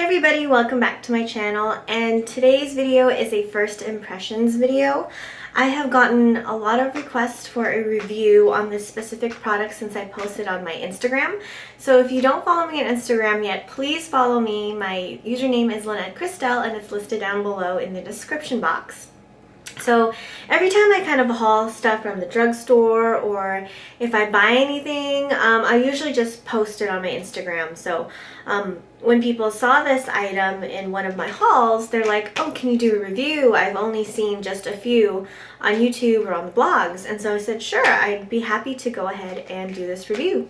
Hey everybody, welcome back to my channel, and today's video is a first impressions video. I have gotten a lot of requests for a review on this specific product since I posted on my Instagram. So if you don't follow me on Instagram yet, please follow me. My username is lannetkrystle and it's listed down below in the description box. So every time I kind of haul stuff from the drugstore or if I buy anything, I usually just post it on my Instagram. So when people saw this item in one of my hauls, they're like, oh, can you do a review? I've only seen just a few on YouTube or on the blogs. And so I said, sure, I'd be happy to go ahead and do this review.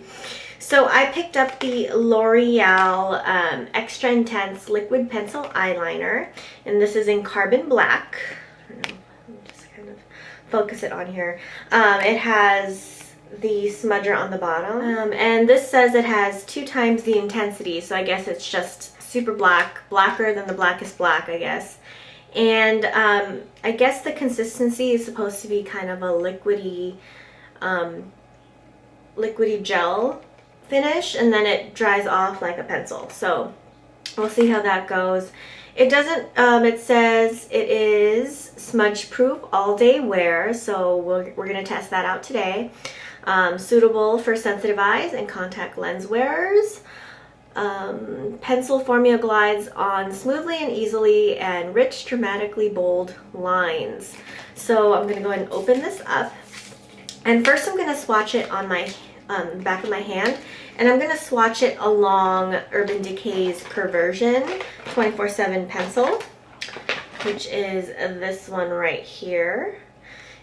So I picked up the L'Oreal Extra Intense Liquid Pencil Eyeliner, and this is in Carbon Black. Focus it on here. It has the smudger on the bottom, and this says it has 2 times the intensity, so I guess it's just super black, blacker than the blackest black, I guess. And I guess the consistency is supposed to be kind of a liquidy gel finish, and then it dries off like a pencil. So we'll see how that goes. It doesn't, it says it is smudge proof all day wear, so we're going to test that out today. Suitable for sensitive eyes and contact lens wearers. Pencil formula glides on smoothly and easily, and rich, dramatically bold lines. So I'm going to go ahead and open this up. And first I'm going to swatch it on my back of my hand, and I'm going to swatch it along Urban Decay's Perversion 24/7 pencil, which is this one right here.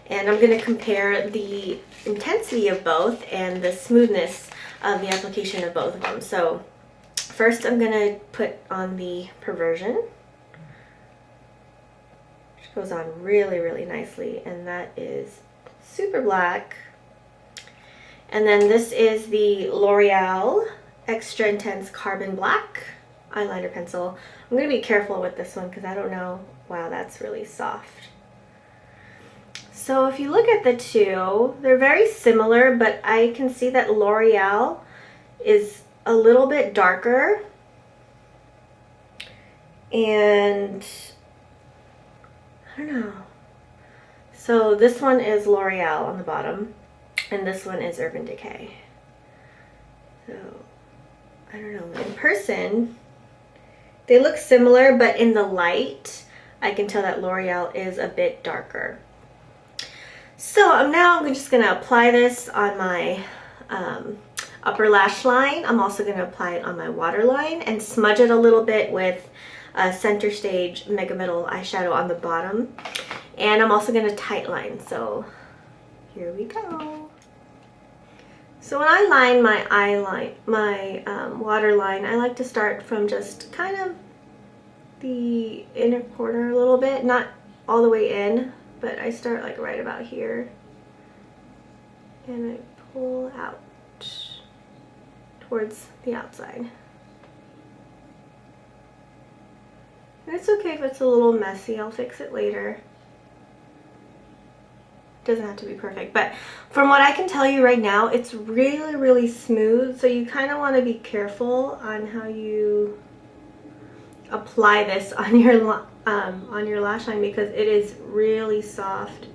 And I'm going to compare the intensity of both and the smoothness of the application of both of them. So first I'm going to put on the Perversion, which goes on really, really nicely, and that is super black. And then this is the L'Oreal Extra Intense Carbon Black eyeliner pencil. I'm going to be careful with this one because I don't know. Wow, that's really soft. So if you look at the two, they're very similar, but I can see that L'Oreal is a little bit darker. And I don't know. So this one is L'Oreal on the bottom, and this one is Urban Decay. So, I don't know. In person, they look similar, but in the light, I can tell that L'Oreal is a bit darker. So now I'm just going to apply this on my upper lash line. I'm also going to apply it on my waterline and smudge it a little bit with Center Stage Mega Middle eyeshadow on the bottom. And I'm also going to tightline. So here we go. So when I line my waterline, I like to start from just kind of the inner corner a little bit, not all the way in, but I start like right about here, and I pull out towards the outside. And it's okay if it's a little messy, I'll fix it later. Doesn't have to be perfect, but from what I can tell you right now, it's really, really smooth, so you kind of want to be careful on how you apply this on your lash line because it is really soft.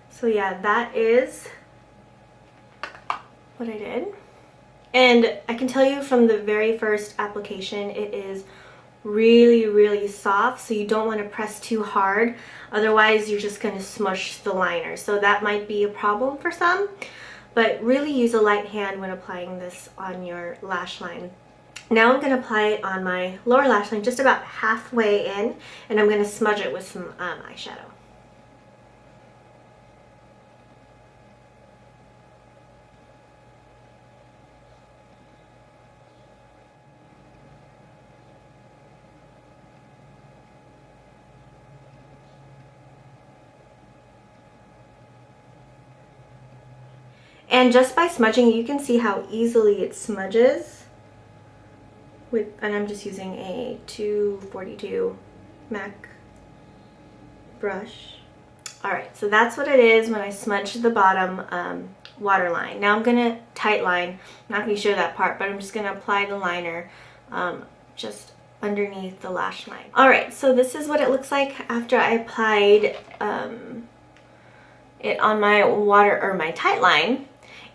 So yeah, that is what I did. And I can tell you from the very first application, it is really, really soft, so you don't want to press too hard. Otherwise, you're just going to smush the liner. So that might be a problem for some, but really use a light hand when applying this on your lash line. Now I'm going to apply it on my lower lash line, just about halfway in, and I'm going to smudge it with some eyeshadow. And just by smudging, you can see how easily it smudges. And I'm just using a 242 MAC brush. Alright, so that's what it is when I smudge the bottom waterline. Now I'm going to tight line. I'm not going to show that part, but I'm just going to apply the liner just underneath the lash line. Alright, so this is what it looks like after I applied it on my my tight line.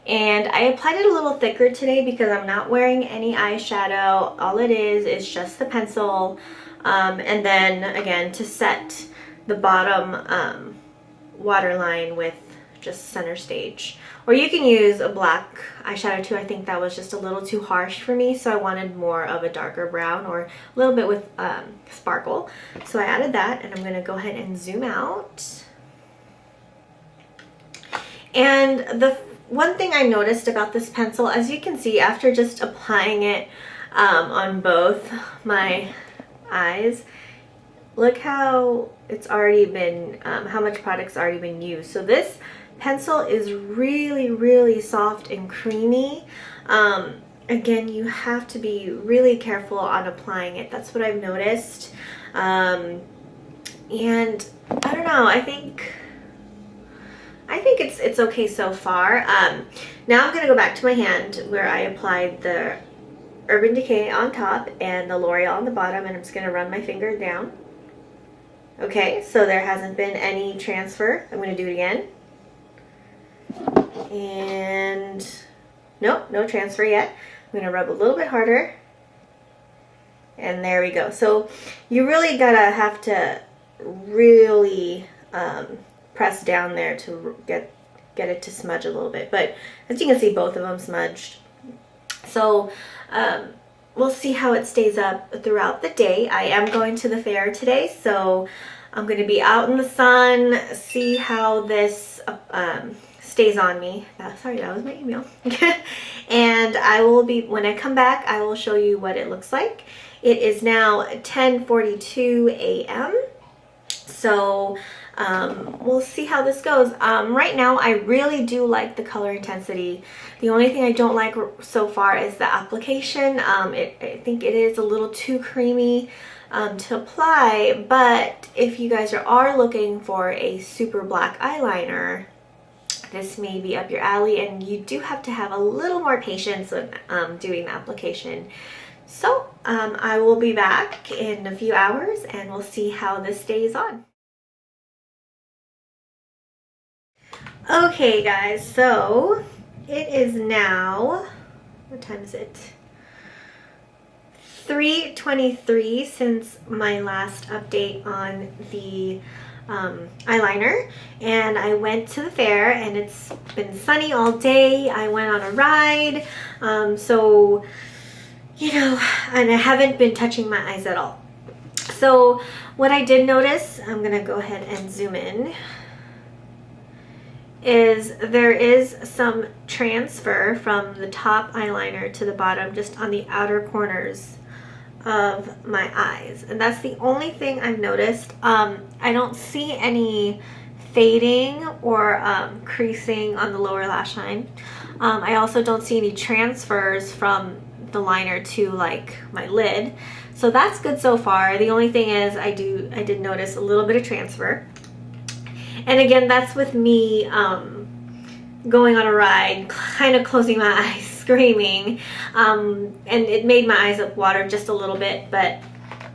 And I applied it a little thicker today because I'm not wearing any eyeshadow. All it is just the pencil. And then again, to set the bottom waterline with just center stage. Or you can use a black eyeshadow too. I think that was just a little too harsh for me, so I wanted more of a darker brown or a little bit with sparkle. So I added that, and I'm going to go ahead and zoom out. And the one thing I noticed about this pencil, as you can see, after just applying it on both my eyes, look how it's already been, how much product's already been used. So this pencil is really, really soft and creamy. Again, you have to be really careful on applying it. That's what I've noticed. And I don't know, I think it's okay so far. Now I'm gonna go back to my hand where I applied the Urban Decay on top and the L'Oreal on the bottom, and I'm just gonna run my finger down. Okay, so there hasn't been any transfer. I'm gonna do it again. And nope, no transfer yet. I'm gonna rub a little bit harder. And there we go. So you really have to really press down there to get it to smudge a little bit. But as you can see, both of them smudged. So we'll see how it stays up throughout the day. I am going to the fair today, so I'm going to be out in the sun, see how this stays on me. Sorry, that was my email. And I will be, when I come back, I will show you what it looks like. It is now 10:42 a.m. So we'll see how this goes. Right now, I really do like the color intensity. The only thing I don't like so far is the application. I think it is a little too creamy to apply, but if you guys are looking for a super black eyeliner, this may be up your alley, and you do have to have a little more patience when doing the application. So I will be back in a few hours, and we'll see how this stays on. Okay guys, so it is now, what time is it? 3:23 since my last update on the eyeliner, and I went to the fair, and it's been sunny all day. I went on a ride, so you know, and I haven't been touching my eyes at all. So what I did notice, I'm gonna go ahead and zoom in, is there is some transfer from the top eyeliner to the bottom, just on the outer corners of my eyes, and that's the only thing I've noticed. I don't see any fading or creasing on the lower lash line. I also don't see any transfers from the liner to like my lid, so that's good so far. The only thing is I did notice a little bit of transfer. And again, that's with me going on a ride, kind of closing my eyes, screaming, and it made my eyes up water just a little bit, but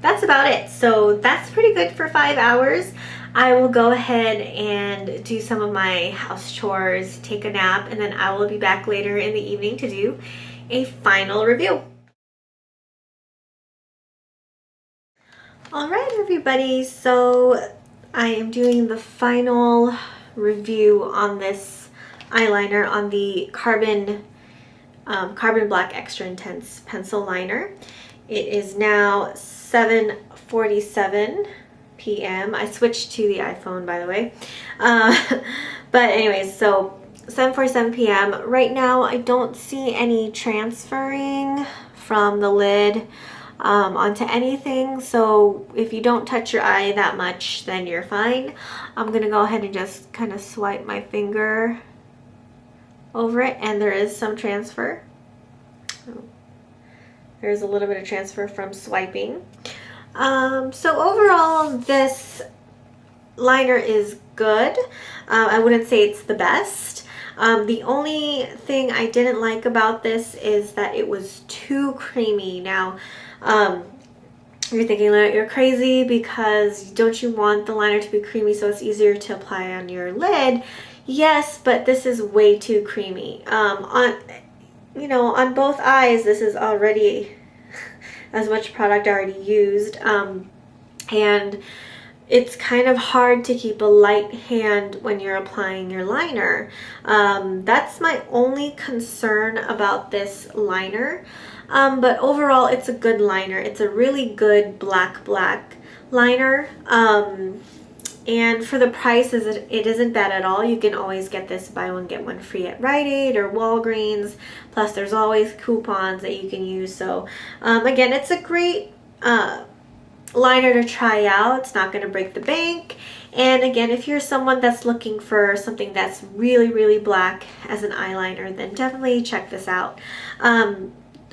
that's about it. So that's pretty good for 5 hours. I will go ahead and do some of my house chores, take a nap, and then I will be back later in the evening to do a final review. Alright everybody, so I am doing the final review on this eyeliner, on the Carbon Black Extra Intense Pencil Liner. It is now 7:47 p.m. I switched to the iPhone, by the way. But anyways, so 7:47 p.m. Right now, I don't see any transferring from the lid onto anything, so if you don't touch your eye that much, then you're fine. I'm gonna go ahead and just kind of swipe my finger over it, and there is some transfer. There's a little bit of transfer from swiping. So overall, this liner is good. I wouldn't say it's the best. The only thing I didn't like about this is that it was too creamy. Now, you're thinking that you're crazy because don't you want the liner to be creamy so it's easier to apply on your lid? Yes, but this is way too creamy. On both eyes, this is already as much product already used, and it's kind of hard to keep a light hand when you're applying your liner. That's my only concern about this liner. But overall, it's a good liner. It's a really good black liner. And for the price, it isn't bad at all. You can always get this buy one, get one free at Rite Aid or Walgreens. Plus, there's always coupons that you can use. So, again, it's a great liner to try out. It's not going to break the bank. And again, if you're someone that's looking for something that's really, really black as an eyeliner, then definitely check this out.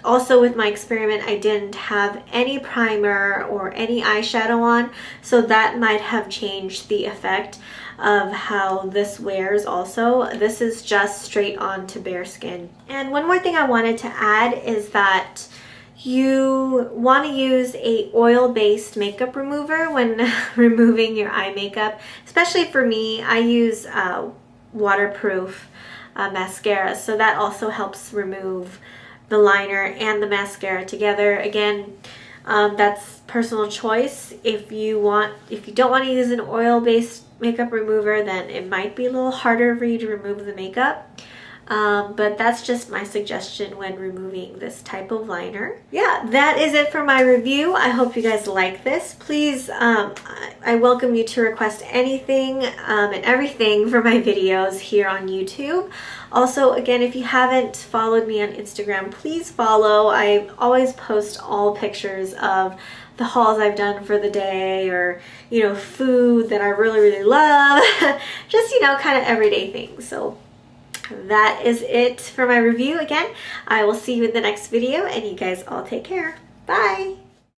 Also, with my experiment, I didn't have any primer or any eyeshadow on, so that might have changed the effect of how this wears also. This is just straight on to bare skin. And one more thing I wanted to add is that you want to use a oil-based makeup remover when removing your eye makeup. Especially for me, I use waterproof mascara, so that also helps remove the liner and the mascara together. Again, that's personal choice. If you don't want to use an oil-based makeup remover, then it might be a little harder for you to remove the makeup. But that's just my suggestion when removing this type of liner. Yeah, that is it for my review. I hope you guys like this. Please, I welcome you to request anything and everything for my videos here on YouTube. Also, again, if you haven't followed me on Instagram, please follow. I always post all pictures of the hauls I've done for the day, or, food that I really, really love. Just, kind of everyday things. So that is it for my review. Again, I will see you in the next video, and you guys all take care. Bye!